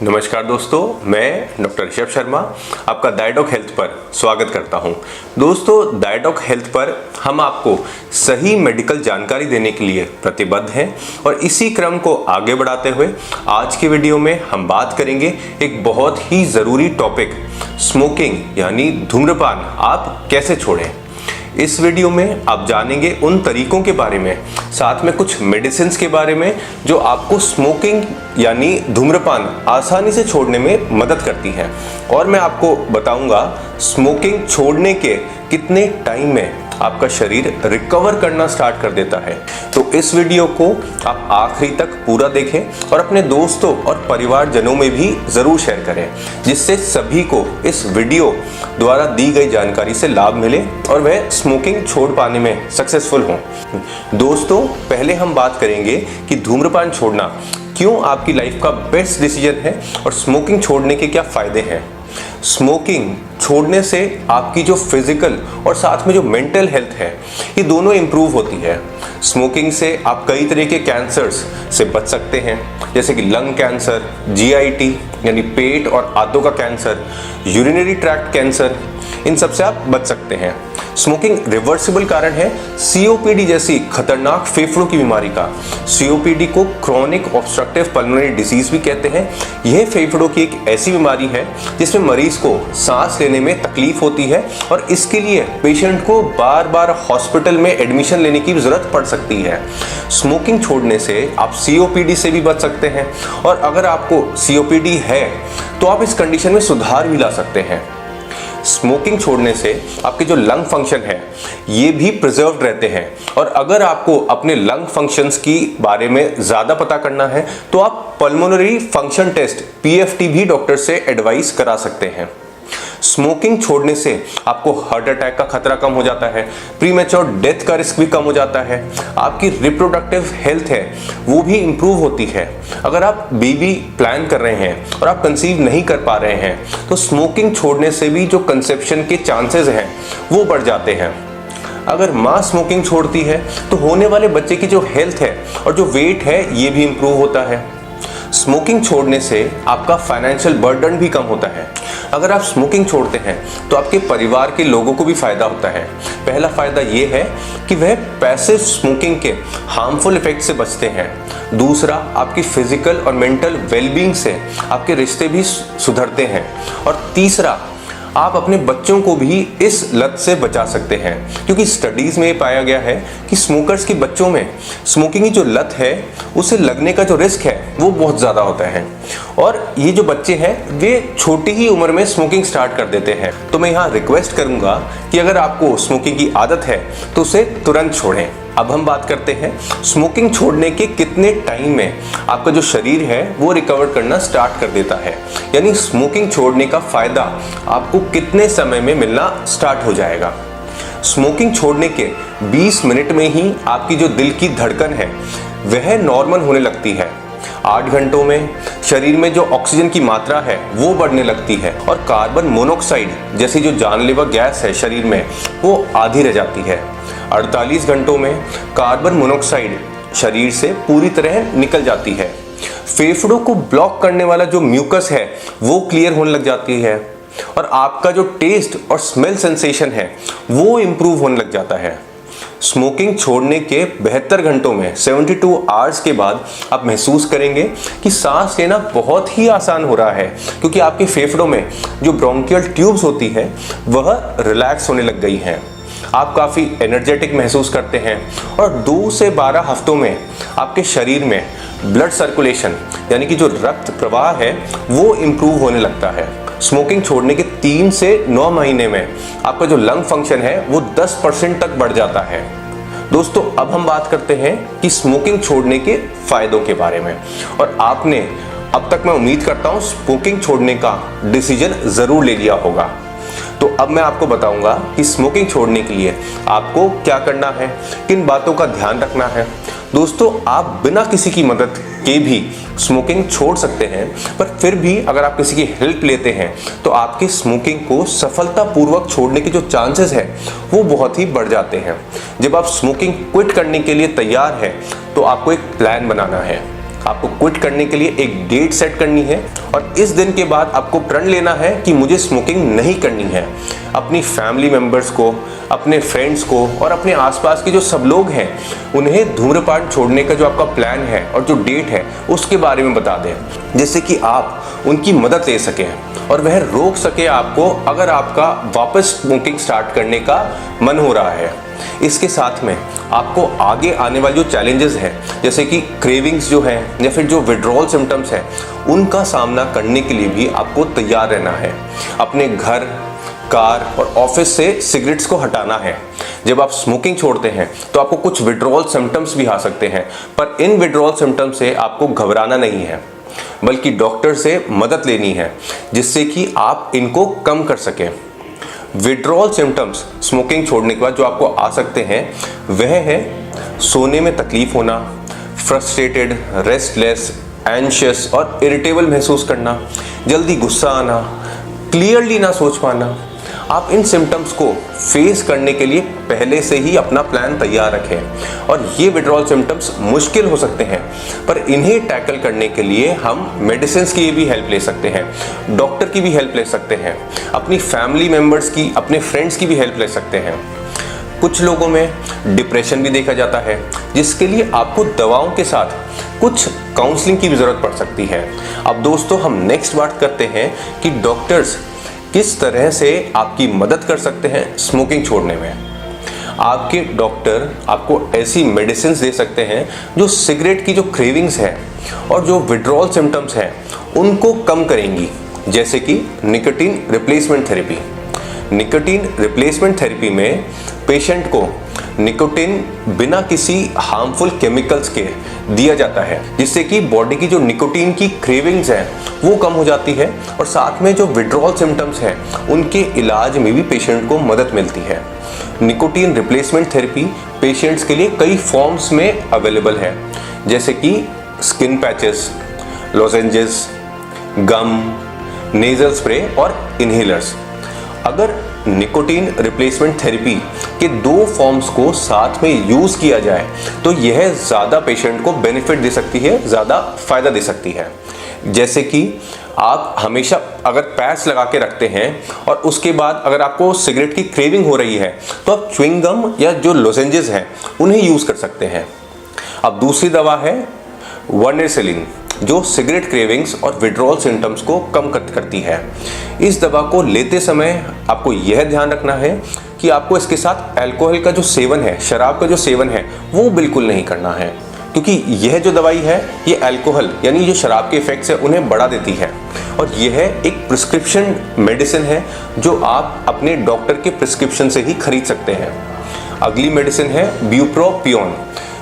नमस्कार दोस्तों, मैं डॉक्टर ऋषभ शर्मा आपका डायडॉक हेल्थ पर स्वागत करता हूं। दोस्तों, डायडॉक हेल्थ पर हम आपको सही मेडिकल जानकारी देने के लिए प्रतिबद्ध हैं और इसी क्रम को आगे बढ़ाते हुए आज की वीडियो में हम बात करेंगे एक बहुत ही ज़रूरी टॉपिक, स्मोकिंग यानी धूम्रपान आप कैसे छोड़ें। इस वीडियो में आप जानेंगे उन तरीकों के बारे में, साथ में कुछ मेडिसिन के बारे में जो आपको स्मोकिंग यानी धूम्रपान आसानी से छोड़ने में मदद करती हैं। और मैं आपको बताऊंगा स्मोकिंग छोड़ने के कितने टाइम में आपका शरीर रिकवर करना स्टार्ट कर देता है। तो इस वीडियो को आप आखिरी तक पूरा देखें और अपने दोस्तों और परिवारजनों में भी ज़रूर शेयर करें, जिससे सभी को इस वीडियो द्वारा दी गई जानकारी से लाभ मिले और वह स्मोकिंग छोड़ पाने में सक्सेसफुल हों। दोस्तों, पहले हम बात करेंगे कि धूम्रपान छोड़ना क्यों आपकी लाइफ का बेस्ट डिसीजन है और स्मोकिंग छोड़ने के क्या फ़ायदे हैं। स्मोकिंग छोड़ने से आपकी जो फिजिकल और साथ में जो मेंटल हेल्थ है, ये दोनों इंप्रूव होती है। स्मोकिंग से आप कई तरह के कैंसर्स से बच सकते हैं, जैसे कि लंग कैंसर, GIT यानी पेट और आंतों का कैंसर, यूरिनरी ट्रैक्ट कैंसर, इन सब से आप बच सकते हैं। स्मोकिंग रिवर्सिबल कारण है COPD जैसी खतरनाक फेफड़ों की बीमारी का। COPD को क्रोनिक ऑब्स्ट्रक्टिव पल्मोनरी डिजीज भी कहते हैं। यह फेफड़ों की एक ऐसी बीमारी है जिसमें मरीज को सांस लेने में तकलीफ होती है और इसके लिए पेशेंट को बार बार हॉस्पिटल में एडमिशन लेने की जरूरत पड़ सकती है। स्मोकिंग छोड़ने से आप COPD से भी बच सकते हैं और अगर आपको COPD है तो आप इस कंडीशन में सुधार भी ला सकते हैं। स्मोकिंग छोड़ने से आपके जो लंग फंक्शन है ये भी प्रिजर्व्ड रहते हैं और अगर आपको अपने लंग फंक्शंस की बारे में ज़्यादा पता करना है तो आप पल्मोनरी फंक्शन टेस्ट PFT भी डॉक्टर से एडवाइस करा सकते हैं। स्मोकिंग छोड़ने से आपको हार्ट अटैक का खतरा कम हो जाता है, प्रीमेच्योर डेथ का रिस्क भी कम हो जाता है, आपकी रिप्रोडक्टिव हेल्थ है वो भी इंप्रूव होती है। अगर आप बेबी प्लान कर रहे हैं और आप कंसीव नहीं कर पा रहे हैं तो स्मोकिंग छोड़ने से भी जो कंसेप्शन के चांसेस हैं वो बढ़ जाते हैं। अगर माँ स्मोकिंग छोड़ती है तो होने वाले बच्चे की जो हेल्थ है और जो वेट है ये भी इंप्रूव होता है। स्मोकिंग छोड़ने से आपका फाइनेंशियल बर्डन भी कम होता है। अगर आप स्मोकिंग छोड़ते हैं तो आपके परिवार के लोगों को भी फायदा होता है। पहला फायदा ये है कि वह पैसिव स्मोकिंग के हार्मफुल इफेक्ट से बचते हैं। दूसरा, आपकी फिजिकल और मेंटल वेलबींग से आपके रिश्ते भी सुधरते हैं। और तीसरा, आप अपने बच्चों को भी इस लत से बचा सकते हैं, क्योंकि स्टडीज़ में ये पाया गया है कि स्मोकर्स के बच्चों में स्मोकिंग की जो लत है उसे लगने का जो रिस्क है वो बहुत ज़्यादा होता है और ये जो बच्चे हैं वे छोटी ही उम्र में स्मोकिंग स्टार्ट कर देते हैं। तो मैं यहाँ रिक्वेस्ट करूँगा कि अगर आपको स्मोकिंग की आदत है तो उसे तुरंत छोड़ें। अब हम बात करते हैं स्मोकिंग छोड़ने के कितने टाइम में आपका जो शरीर है वो रिकवर करना स्टार्ट कर देता है, यानी स्मोकिंग छोड़ने का फ़ायदा आपको कितने समय में मिलना स्टार्ट हो जाएगा। स्मोकिंग छोड़ने के 20 मिनट में ही आपकी जो दिल की धड़कन है वह नॉर्मल होने लगती है। 8 घंटों में शरीर में जो ऑक्सीजन की मात्रा है वो बढ़ने लगती है और कार्बन मोनोऑक्साइड जैसी जो जानलेवा गैस है शरीर में वो आधी रह जाती है। 48 घंटों में कार्बन मोनोऑक्साइड शरीर से पूरी तरह निकल जाती है। फेफड़ों को ब्लॉक करने वाला जो म्यूकस है वो क्लियर होने लग जाती है और आपका जो टेस्ट और स्मेल सेंसेशन है वो इम्प्रूव होने लग जाता है। स्मोकिंग छोड़ने के 72 घंटों में 72 आवर्स के बाद आप महसूस करेंगे कि सांस लेना बहुत ही आसान हो रहा है, क्योंकि आपके फेफड़ों में जो ब्रोंकियल ट्यूब्स होती है वह रिलैक्स होने लग गई हैं। आप काफ़ी एनर्जेटिक महसूस करते हैं और 2 से 12 हफ्तों में आपके शरीर में ब्लड सर्कुलेशन यानी कि जो रक्त प्रवाह है वो इम्प्रूव होने लगता है। स्मोकिंग छोड़ने के 3 से 9 महीने में आपका जो लंग फंक्शन है वो 10% तक बढ़ जाता है। दोस्तों, अब हम बात करते हैं कि स्मोकिंग छोड़ने के फायदों के बारे में और आपने अब तक, मैं उम्मीद करता हूँ, स्मोकिंग छोड़ने का डिसीजन ज़रूर ले लिया होगा। तो अब मैं आपको बताऊंगा कि स्मोकिंग छोड़ने के लिए आपको क्या करना है, किन बातों का ध्यान रखना है। दोस्तों, आप बिना किसी की मदद के भी स्मोकिंग छोड़ सकते हैं, पर फिर भी अगर आप किसी की हेल्प लेते हैं तो आपकी स्मोकिंग को सफलतापूर्वक छोड़ने के जो चांसेस हैं वो बहुत ही बढ़ जाते हैं। जब आप स्मोकिंग क्विट करने के लिए तैयार हैं तो आपको एक प्लान बनाना है। आपको क्विट करने के लिए एक डेट सेट करनी है और इस दिन के बाद आपको प्रण लेना है कि मुझे स्मोकिंग नहीं करनी है। अपनी फैमिली मेंबर्स को, अपने फ्रेंड्स को और अपने आसपास के जो सब लोग हैं उन्हें धूम्रपान छोड़ने का जो आपका प्लान है और जो डेट है उसके बारे में बता दें, जिससे कि आप उनकी मदद ले सकें और वह रोक सके आपको अगर आपका वापस स्मोकिंग स्टार्ट करने का मन हो रहा है। इसके साथ में आपको आगे आने वाले जो चैलेंजेस हैं, जैसे कि क्रेविंग्स जो हैं या फिर जो विड्रॉल सिम्टम्स हैं, उनका सामना करने के लिए भी आपको तैयार रहना है। अपने घर, कार और ऑफिस से सिगरेट्स को हटाना है। जब आप स्मोकिंग छोड़ते हैं तो आपको कुछ विड्रॉल सिम्टम्स भी आ सकते हैं, पर इन विड्रॉल सिम्टम्स से आपको घबराना नहीं है, बल्कि डॉक्टर से मदद लेनी है जिससे कि आप इनको कम कर सकें। विड्रॉल सिम्टम्स स्मोकिंग छोड़ने के बाद जो आपको आ सकते हैं वह है सोने में तकलीफ होना, फ्रस्ट्रेटेड, रेस्टलेस, एंशियस और इरिटेबल महसूस करना, जल्दी गुस्सा आना, क्लियरली ना सोच पाना। आप इन सिम्टम्स को फेस करने के लिए पहले से ही अपना प्लान तैयार रखें और ये विड्रॉल सिम्टम्स मुश्किल हो सकते हैं, पर इन्हें टैकल करने के लिए हम मेडिसिन की भी हेल्प ले सकते हैं, डॉक्टर की भी हेल्प ले सकते हैं, अपनी फैमिली मेम्बर्स की, अपने फ्रेंड्स की भी हेल्प ले सकते हैं। कुछ लोगों में डिप्रेशन भी देखा जाता है, जिसके लिए आपको दवाओं के साथ कुछ काउंसलिंग की भी ज़रूरत पड़ सकती है। अब दोस्तों हम नेक्स्ट बात करते हैं कि डॉक्टर्स किस तरह से आपकी मदद कर सकते हैं स्मोकिंग छोड़ने में। आपके डॉक्टर आपको ऐसी मेडिसिन दे सकते हैं जो सिगरेट की जो क्रेविंग्स है और जो विड्रॉल सिम्टम्स हैं उनको कम करेंगी, जैसे कि nicotine replacement therapy. Nicotine replacement therapy में पेशेंट को निकोटीन बिना किसी हार्मफुल केमिकल्स के दिया जाता है, जिससे कि बॉडी की जो निकोटीन की क्रेविंग्स हैं वो कम हो जाती है और साथ में जो विड्रॉल सिम्टम्स हैं उनके इलाज में भी पेशेंट को मदद मिलती है। निकोटीन रिप्लेसमेंट थेरेपी पेशेंट्स के लिए कई फॉर्म्स में अवेलेबल है, जैसे कि स्किन पैचेस, लॉजेंजेस, गम, नेजल स्प्रे और इनहेलर्स। अगर निकोटीन रिप्लेसमेंट थेरेपी के 2 फॉर्म्स को साथ में यूज किया जाए तो यह ज़्यादा पेशेंट को बेनिफिट दे सकती है, ज़्यादा फायदा दे सकती है। जैसे कि आप हमेशा अगर पैच लगा के रखते हैं और उसके बाद अगर आपको सिगरेट की क्रेविंग हो रही है तो आप च्युइंग गम या जो लोजेंजेस हैं उन्हें यूज़ कर सकते हैं। अब दूसरी दवा है वर्नेसिलिन, जो सिगरेट क्रेविंग्स और विड्रॉल सिम्टम्स को कम करती है। इस दवा को लेते समय आपको यह ध्यान रखना है कि आपको इसके साथ अल्कोहल का जो सेवन है, शराब का जो सेवन है वो बिल्कुल नहीं करना है, क्योंकि यह जो दवाई है ये अल्कोहल यानी जो शराब के इफेक्ट्स है उन्हें बढ़ा देती है और यह एक प्रिस्क्रिप्शन मेडिसिन है जो आप अपने डॉक्टर के प्रिस्क्रिप्शन से ही खरीद सकते हैं। अगली मेडिसिन है ब्यूप्रोपियोन,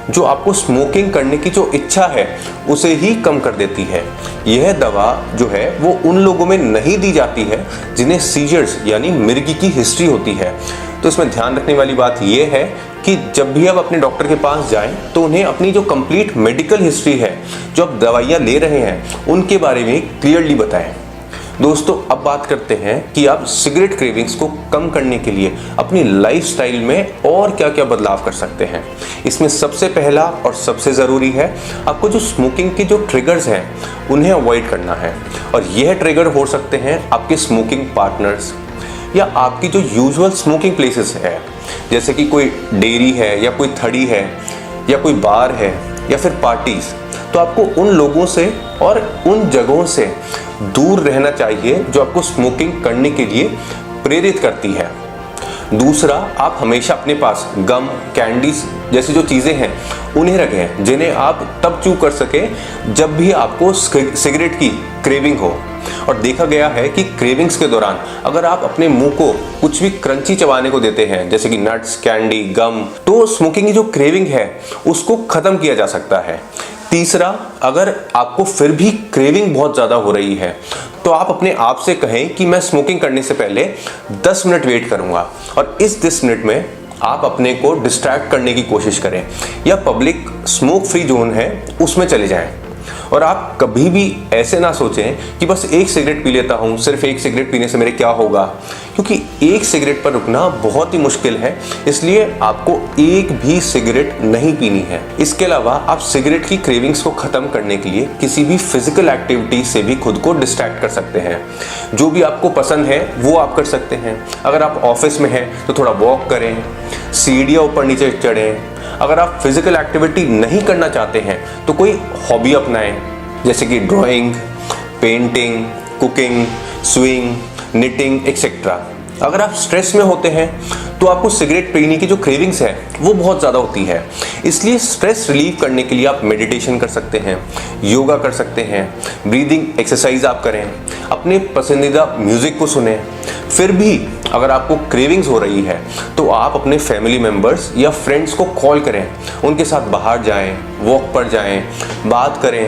जो आपको स्मोकिंग करने की जो इच्छा है उसे ही कम कर देती है। यह दवा जो है वो उन लोगों में नहीं दी जाती है जिन्हें सीजर्स यानी मिर्गी की हिस्ट्री होती है। तो इसमें ध्यान रखने वाली बात यह है कि जब भी आप अपने डॉक्टर के पास जाएं तो उन्हें अपनी जो कंप्लीट मेडिकल हिस्ट्री है, जो आप दवाइयाँ ले रहे हैं, उनके बारे में क्लियरली बताएं। दोस्तों अब बात करते हैं कि आप सिगरेट क्रेविंग्स को कम करने के लिए अपनी लाइफस्टाइल में और क्या क्या बदलाव कर सकते हैं। इसमें सबसे पहला और सबसे ज़रूरी है आपको जो स्मोकिंग के जो ट्रिगर्स हैं उन्हें अवॉइड करना है, और यह ट्रिगर हो सकते हैं आपके स्मोकिंग पार्टनर्स या आपकी जो यूजुअल स्मोकिंग प्लेसेस है, जैसे कि कोई डेयरी है या कोई थड़ी है या कोई बार है या फिर पार्टीज। तो आपको उन लोगों से और उन जगहों से दूर रहना चाहिए जो आपको स्मोकिंग करने के लिए प्रेरित करती है। दूसरा, आप हमेशा अपने पास गम, कैंडीज जैसी जो चीज़ें हैं उन्हें रखें जिन्हें आप तब च्यू कर सके जब भी आपको सिगरेट की क्रेविंग हो। और देखा गया है कि क्रेविंग्स के दौरान अगर आप अपने मुंह को कुछ भी क्रंची चबाने को देते हैं, जैसे कि नट्स, कैंडी, गम, तो स्मोकिंग की जो क्रेविंग है उसको ख़त्म किया जा सकता है। तीसरा, अगर आपको फिर भी क्रेविंग बहुत ज़्यादा हो रही है तो आप अपने आप से कहें कि मैं स्मोकिंग करने से पहले 10 मिनट वेट करूंगा, और इस 10 मिनट में आप अपने को डिस्ट्रैक्ट करने की कोशिश करें या पब्लिक स्मोक फ्री जोन है उसमें चले जाएं। और आप कभी भी ऐसे ना सोचें कि बस एक सिगरेट पी लेता हूँ, सिर्फ एक सिगरेट पीने से मेरे क्या होगा, क्योंकि एक सिगरेट पर रुकना बहुत ही मुश्किल है। इसलिए आपको एक भी सिगरेट नहीं पीनी है। इसके अलावा आप सिगरेट की क्रेविंग्स को खत्म करने के लिए किसी भी फिजिकल एक्टिविटी से भी खुद को डिस्ट्रैक्ट कर सकते हैं। जो भी आपको पसंद है वो आप कर सकते हैं। अगर आप ऑफिस में हैं तो थोड़ा वॉक करें, सीढ़ियाँ ऊपर नीचे चढ़ें। अगर आप फिजिकल एक्टिविटी नहीं करना चाहते हैं तो कोई हॉबी अपनाएं, जैसे कि drawing, painting, cooking, swing, knitting etcetera. अगर आप स्ट्रेस में होते हैं तो आपको सिगरेट पीने की जो क्रेविंग्स है वो बहुत ज़्यादा होती है। इसलिए स्ट्रेस रिलीव करने के लिए आप मेडिटेशन कर सकते हैं, योगा कर सकते हैं, ब्रीदिंग एक्सरसाइज आप करें, अपने पसंदीदा म्यूज़िक को सुनें। फिर भी अगर आपको क्रेविंग्स हो रही है तो आप अपने फैमिली मेम्बर्स या फ्रेंड्स को कॉल करें, उनके साथ बाहर जाएं, वॉक पर जाएं, बात करें,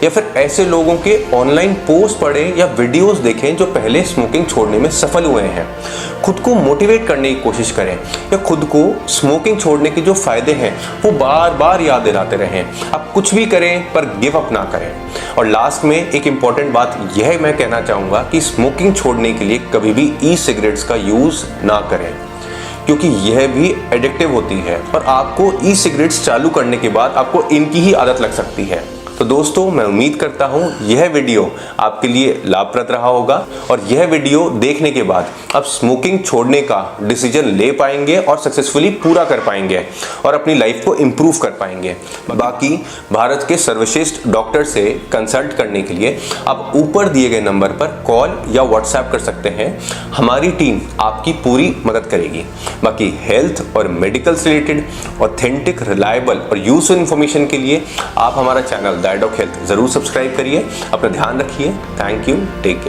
या फिर ऐसे लोगों के ऑनलाइन पोस्ट पढ़ें या वीडियोस देखें जो पहले स्मोकिंग छोड़ने में सफल हुए हैं। खुद को मोटिवेट करने की कोशिश करें या खुद को स्मोकिंग छोड़ने के जो फायदे हैं वो बार बार याद दिलाते रहें। आप कुछ भी करें पर गिव अप ना करें। और लास्ट में एक इम्पॉर्टेंट बात यह मैं कहना चाहूँगा कि स्मोकिंग छोड़ने के लिए कभी भी ई सिगरेट्स का यूज़ ना करें, क्योंकि यह भी एडिक्टिव होती है और आपको ई सिगरेट्स चालू करने के बाद आपको इनकी ही आदत लग सकती है। तो दोस्तों, मैं उम्मीद करता हूं यह वीडियो आपके लिए लाभप्रद रहा होगा और यह वीडियो देखने के बाद आप स्मोकिंग छोड़ने का डिसीजन ले पाएंगे और सक्सेसफुली पूरा कर पाएंगे और अपनी लाइफ को इम्प्रूव कर पाएंगे। बाकी भारत के सर्वश्रेष्ठ डॉक्टर से कंसल्ट करने के लिए आप ऊपर दिए गए नंबर पर कॉल या व्हाट्सएप कर सकते हैं। हमारी टीम आपकी पूरी मदद करेगी। बाकी हेल्थ और मेडिकल से रिलेटेड ऑथेंटिक, रिलायबल और यूजफुल इंफॉर्मेशन के लिए आप हमारा चैनल डायडॉक हेल्थ जरूर सब्सक्राइब करिए। अपना ध्यान रखिए। Thank you. Take care.